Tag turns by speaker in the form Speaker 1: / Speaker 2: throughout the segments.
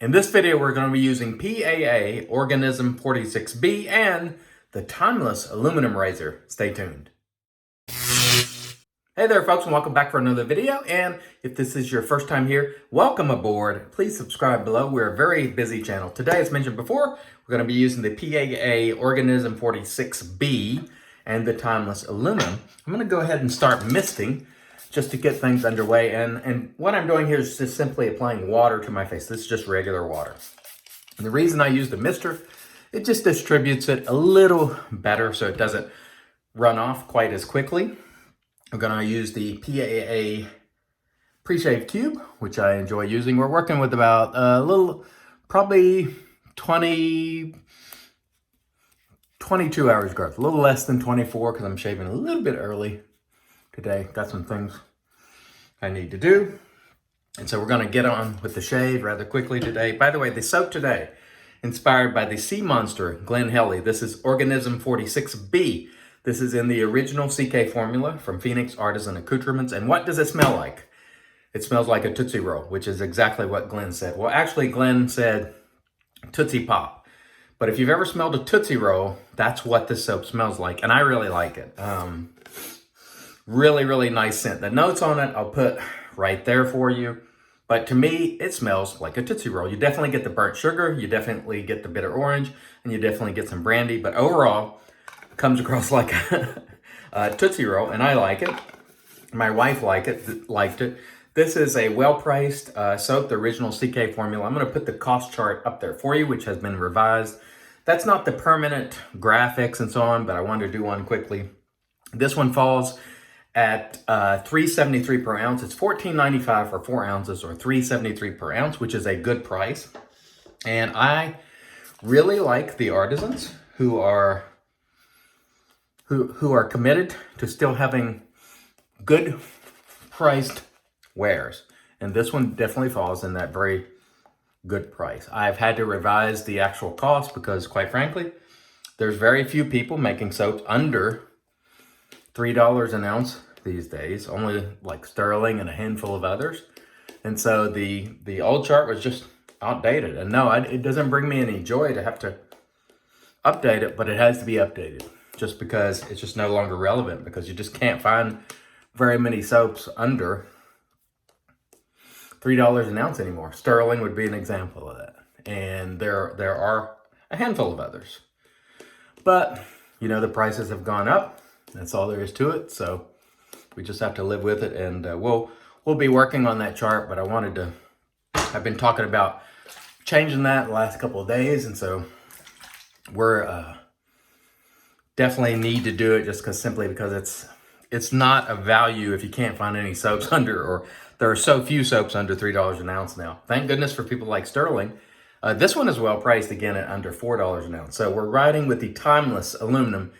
Speaker 1: In this video, we're going to be using PAA, Organism 46B, and the timeless aluminum razor. Stay tuned. Hey there, folks, and welcome back for another video. And if this is your first time here, welcome aboard. Please subscribe below. We're a very busy channel. Today, as mentioned before, we're going to be using the PAA Organism 46B and the timeless aluminum. I'm going to go ahead and start misting just to get things underway. And what I'm doing here is just simply applying water to my face. This is just regular water. And the reason I use the mister, it just distributes it a little better so it doesn't run off quite as quickly. I'm going to use the PAA pre-shave cube, which I enjoy using. We're working with about a little, probably 22 hours growth, a little less than 24 because I'm shaving a little bit early today. Got some things I need to do. And so we're going to get on with the shave rather quickly today. By the way, the soap today, inspired by the sea monster, Glen Helly. This is Organism 46B. This is in the original CK formula from Phoenix Artisan Accoutrements. And what does it smell like? It smells like a Tootsie Roll, which is exactly what Glenn said. Well, actually, Glenn said Tootsie Pop. But if you've ever smelled a Tootsie Roll, that's what this soap smells like. And I really like it. Really, really nice scent. The notes on it, I'll put right there for you. But to me, it smells like a Tootsie Roll. You definitely get the burnt sugar. You definitely get the bitter orange. And you definitely get some brandy. But overall, it comes across like a Tootsie Roll. And I like it. My wife liked it. This is a well-priced soap, the original CK formula. I'm going to put the cost chart up there for you, which has been revised. That's not the permanent graphics and so on, but I wanted to do one quickly. This one falls at $3.73 per ounce. It's $14.95 for 4 ounces, or $3.73 per ounce, which is a good price. And I really like the artisans who are committed to still having good priced wares. And this one definitely falls in that very good price. I've had to revise the actual cost because, quite frankly, there's very few people making soaps under $3 an ounce these days, only like Sterling and a handful of others. And so the old chart was just outdated. And no, it doesn't bring me any joy to have to update it, but it has to be updated just because it's just no longer relevant, because you just can't find very many soaps under $3 an ounce anymore. Sterling would be an example of that. And there are a handful of others. But, you know, the prices have gone up. That's all there is to it. So we just have to live with it. And we'll be working on that chart. But I've been talking about changing that the last couple of days. And so we're definitely need to do it just simply because it's not a value if you can't find any soaps under, or there are so few soaps under $3 an ounce now. Thank goodness for people like Sterling. This one is well priced, again, at under $4 an ounce. So we're riding with the timeless aluminum.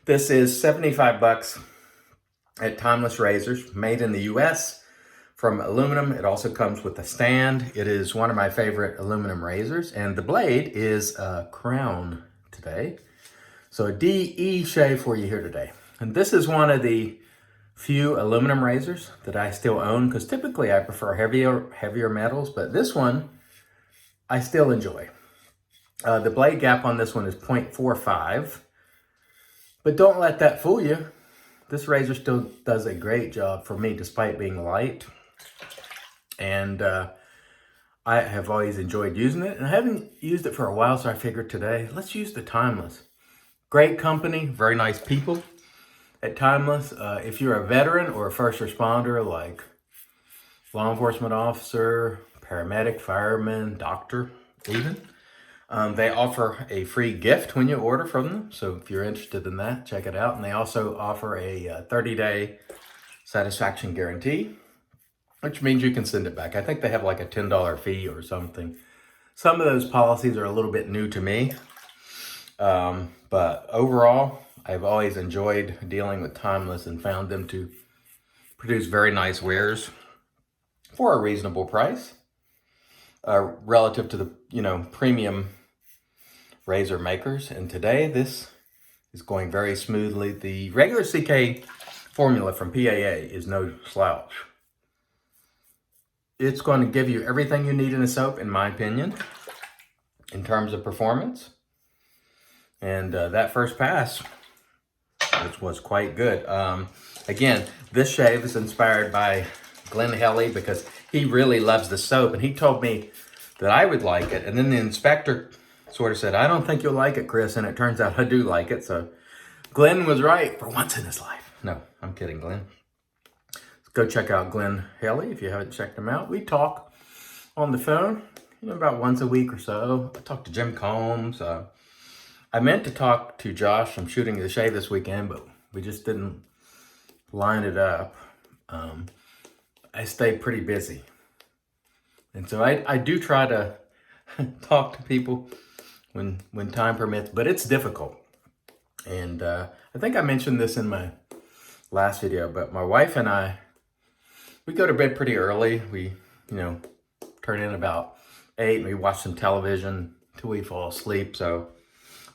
Speaker 1: This is $75 at Timeless Razors, made in the US from aluminum. It also comes with a stand. It is one of my favorite aluminum razors, and the blade is a Crown today. So a DE shave for you here today. And this is one of the few aluminum razors that I still own, because typically I prefer heavier metals, but this one I still enjoy. The blade gap on this one is 0.45, but don't let that fool you. This razor still does a great job for me despite being light, and I have always enjoyed using it, and I haven't used it for a while, so I figured today, let's use the Timeless. Great company, very nice people at Timeless. If you're a veteran or a first responder, like law enforcement officer, paramedic, fireman, doctor even, they offer a free gift when you order from them. So if you're interested in that, check it out. And they also offer a 30-day satisfaction guarantee, which means you can send it back. I think they have like a $10 fee or something. Some of those policies are a little bit new to me. But overall, I've always enjoyed dealing with Timeless and found them to produce very nice wares for a reasonable price, relative to the, premium razor makers. And today, this is going very smoothly. The regular CK formula from PAA is no slouch. it's going to give you everything you need in a soap, in my opinion, in terms of performance. And that first pass, which was quite good. Again, this shave is inspired by Glenn Helly because he really loves the soap, and he told me that I would like it. And then the inspector sort of said, I don't think you'll like it, Chris. And it turns out I do like it. So Glenn was right for once in his life. No, I'm kidding, Glenn. Go check out Glenn Helly if you haven't checked him out. We talk on the phone, about once a week or so. I talk to Jim Combs. I meant to talk to Josh from Shooting the Shave this weekend, but we just didn't line it up. I stay pretty busy. And so I do try to talk to people when time permits, but it's difficult. And I think I mentioned this in my last video, but my wife and I, we go to bed pretty early. We, turn in about 8 and we watch some television till we fall asleep. So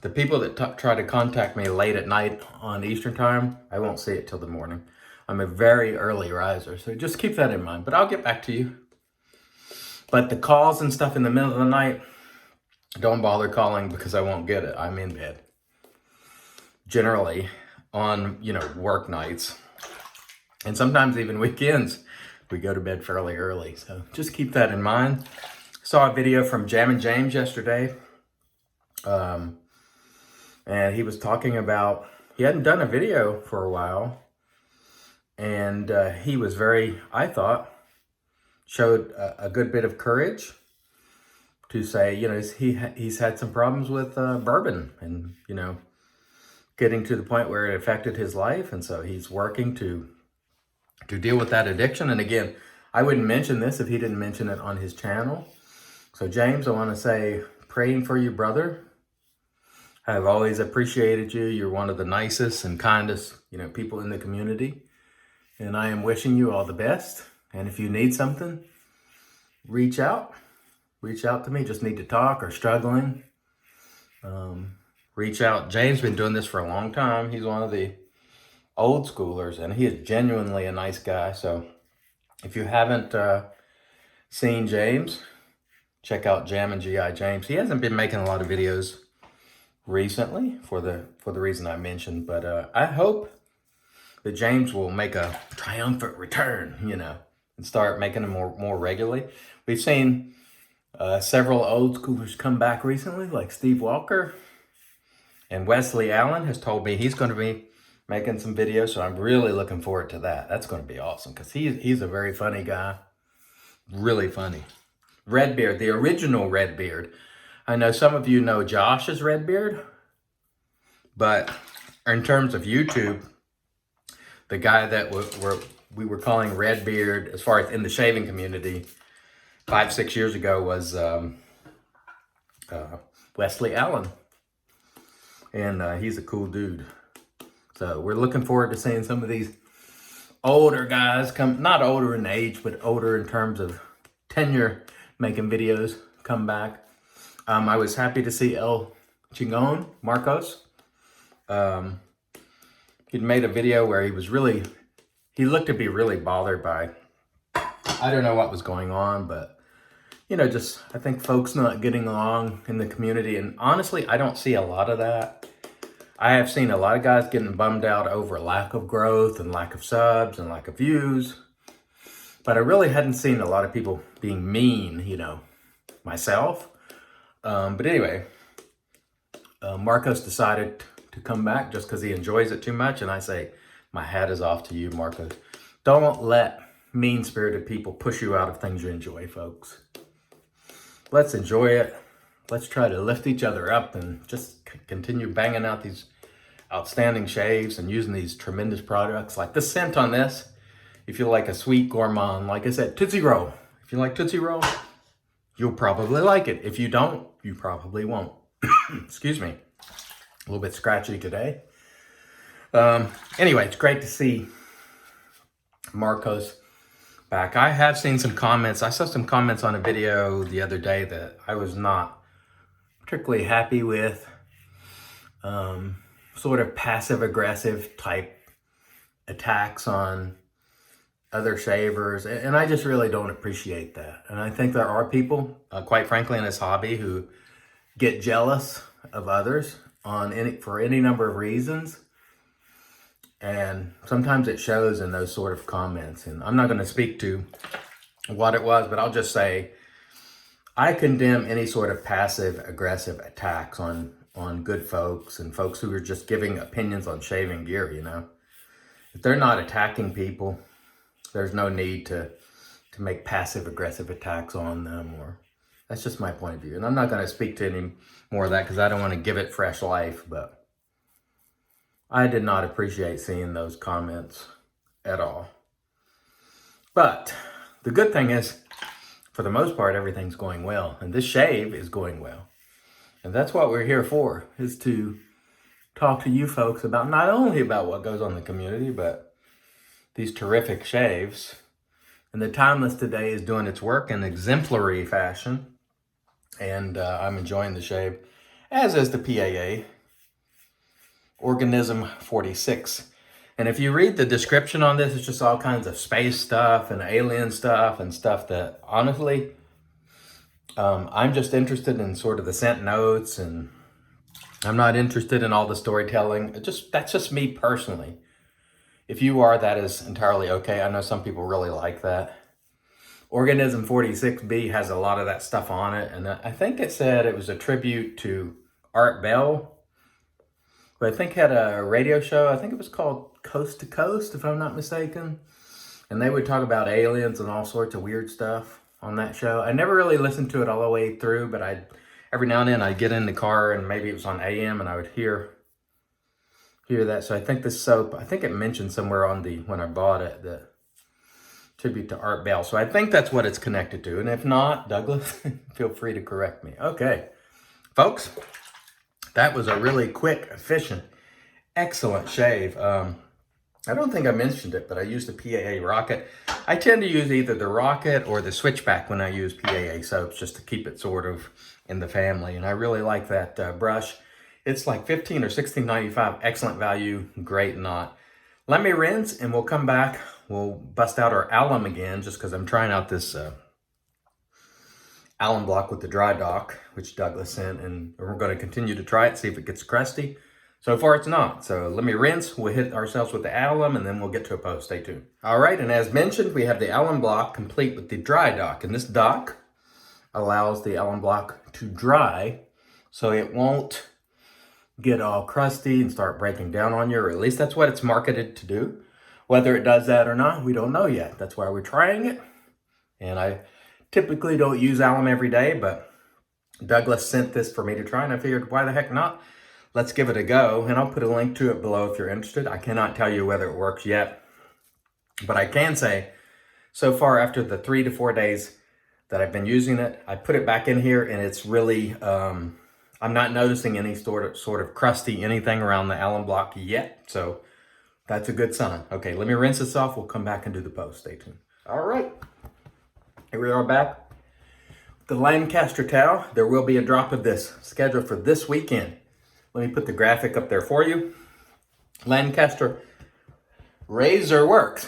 Speaker 1: the people that try to contact me late at night on Eastern time, I won't see it till the morning. I'm a very early riser, so just keep that in mind. But I'll get back to you. But the calls and stuff in the middle of the night, don't bother calling because I won't get it. I'm in bed. Generally on, work nights. And sometimes even weekends, we go to bed fairly early. So just keep that in mind. Saw a video from Jammin' James yesterday. And he was talking about, he hadn't done a video for a while. And he was very, I thought, showed a good bit of courage to say, he's had some problems with bourbon and, getting to the point where it affected his life. And so he's working to deal with that addiction. And again, I wouldn't mention this if he didn't mention it on his channel. So James, I want to say, praying for you, brother. I've always appreciated you. You're one of the nicest and kindest, people in the community. And I am wishing you all the best. And if you need something, reach out. Reach out to me. Just need to talk or struggling. Reach out. James been doing this for a long time. He's one of the old schoolers, and he is genuinely a nice guy. So if you haven't seen James, check out Jam and GI James. He hasn't been making a lot of videos recently for the reason I mentioned, but I hope that James will make a triumphant return, and start making them more regularly. We've seen several old schoolers come back recently, like Steve Walker, and Wesley Allen has told me he's going to be making some videos, so I'm really looking forward to that. That's going to be awesome because he's a very funny guy, really funny. Redbeard, the original Redbeard. I know some of you know Josh as Redbeard, but in terms of YouTube, the guy that we were calling Redbeard, as far as in the shaving community, 5-6 years ago, was Wesley Allen. And he's a cool dude. So we're looking forward to seeing some of these older guys come, not older in age, but older in terms of tenure, making videos, come back. I was happy to see El Chingon, Marcos. He'd made a video where he looked to be really bothered by, I don't know what was going on, but, I think folks not getting along in the community. And honestly, I don't see a lot of that. I have seen a lot of guys getting bummed out over lack of growth and lack of subs and lack of views. But I really hadn't seen a lot of people being mean, myself. But anyway, Marcos decided to come back just because he enjoys it too much. And I say, my hat is off to you, Marcos. Don't let mean-spirited people push you out of things you enjoy, folks. Let's enjoy it. Let's try to lift each other up and just continue banging out these outstanding shaves and using these tremendous products. Like the scent on this, if you like a sweet gourmand, like I said, Tootsie Roll. If you like Tootsie Roll, you'll probably like it. If you don't, you probably won't. Excuse me. A little bit scratchy today. Anyway, it's great to see Marcos back. I have seen some comments. I saw some comments on a video the other day that I was not particularly happy with. Sort of passive-aggressive type attacks on other shavers, and I just really don't appreciate that. And I think there are people, quite frankly, in this hobby who get jealous of others for any number of reasons. And sometimes it shows in those sort of comments. And I'm not going to speak to what it was, but I'll just say I condemn any sort of passive aggressive attacks on good folks and folks who are just giving opinions on shaving gear, you know. If they're not attacking people, there's no need to make passive aggressive attacks on them, or that's just my point of view. And I'm not going to speak to any more of that because I don't want to give it fresh life, but I did not appreciate seeing those comments at all. But the good thing is, for the most part, everything's going well. And this shave is going well. And that's what we're here for, is to talk to you folks about not only about what goes on in the community, but these terrific shaves. And the Timeless today is doing its work in exemplary fashion. And I'm enjoying the shave, as is the PAA. Organism 46. And if you read the description on this, it's just all kinds of space stuff and alien stuff and stuff that, honestly, I'm just interested in sort of the scent notes, and I'm not interested in all the storytelling. That's just me personally. If you are, that is entirely okay. I know some people really like that. Organism 46B has a lot of that stuff on it, and I think it said it was a tribute to Art Bell, who I think had a radio show. I think it was called Coast to Coast, if I'm not mistaken. And they would talk about aliens and all sorts of weird stuff on that show. I never really listened to it all the way through, but every now and then I'd get in the car and maybe it was on AM and I would hear that. So I think this soap, I think it mentioned somewhere when I bought it, the tribute to Art Bell. So I think that's what it's connected to. And if not, Douglas, feel free to correct me. Okay, folks, that was a really quick, efficient, excellent shave. I don't think I mentioned it, but I used the PAA Rocket. I tend to use either the Rocket or the Switchback when I use PAA soaps, just to keep it sort of in the family. And I really like that brush. It's like $15 or $16.95. Excellent value, great knot. Let me rinse and we'll come back. We'll bust out our alum again, just because I'm trying out this alum block with the dry dock, which Douglas sent, and we're going to continue to try it, see if it gets crusty. So far it's not. So let me rinse, we'll hit ourselves with the alum, and then we'll get to a post. Stay tuned. All right, and as mentioned, we have the alum block complete with the dry dock, and this dock allows the alum block to dry so it won't get all crusty and start breaking down on you, or at least that's what it's marketed to do. Whether it does that or not, we don't know yet. That's why we're trying it. And I typically don't use alum every day, but Douglas sent this for me to try, and I figured, why the heck not? Let's give it a go, and I'll put a link to it below if you're interested. I cannot tell you whether it works yet, but I can say, so far after the 3 to 4 days that I've been using it, I put it back in here, and it's really, I'm not noticing any sort of crusty anything around the alum block yet, so that's a good sign. Okay, let me rinse this off. We'll come back and do the post. Stay tuned. All right, here we are back. The Lancaster towel, there will be a drop of this scheduled for this weekend. Let me put the graphic up there for you. Lancaster Razor Works,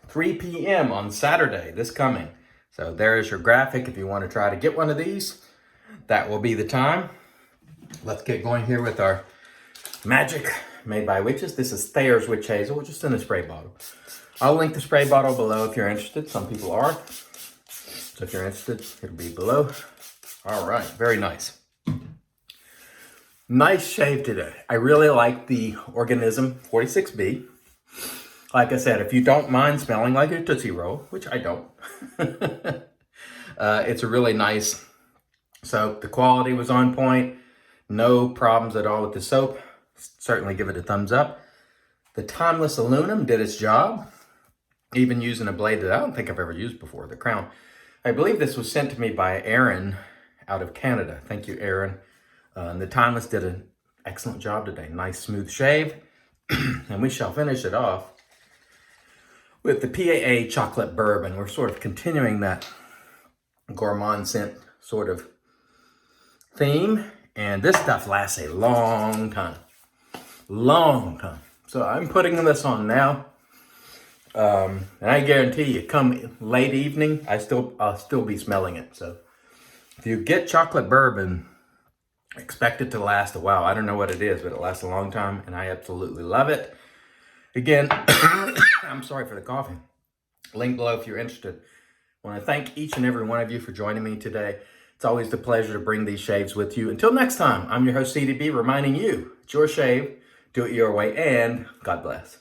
Speaker 1: 3 p.m. on Saturday, this coming. So there's your graphic. If you want to try to get one of these, that will be the time. Let's get going here with our magic made by witches. This is Thayer's Witch Hazel, just in a spray bottle. I'll link the spray bottle below if you're interested. Some people are. So if you're interested, it'll be below. All right, very nice. Nice shave today. I really like the Organism 46B. Like I said, if you don't mind smelling like a Tootsie Roll, which I don't, it's a really nice soap. The quality was on point. No problems at all with the soap. Certainly give it a thumbs up. The Timeless Aluminum did its job. Even using a blade that I don't think I've ever used before, the Crown. I believe this was sent to me by Aaron out of Canada. Thank you, Aaron. And the Timeless did an excellent job today. Nice smooth shave. And we shall finish it off with the PAA Chocolate Bourbon. We're sort of continuing that gourmand scent sort of theme. And this stuff lasts a long time. Long time. So I'm putting this on now. And I guarantee you, come late evening, I'll still be smelling it. So if you get chocolate bourbon, expect it to last a while. I don't know what it is, but it lasts a long time, and I absolutely love it. Again, I'm sorry for the coughing. Link below if you're interested. I want to thank each and every one of you for joining me today. It's always a pleasure to bring these shaves with you. Until next time, I'm your host, CDB, reminding you, it's your shave, do it your way, and God bless.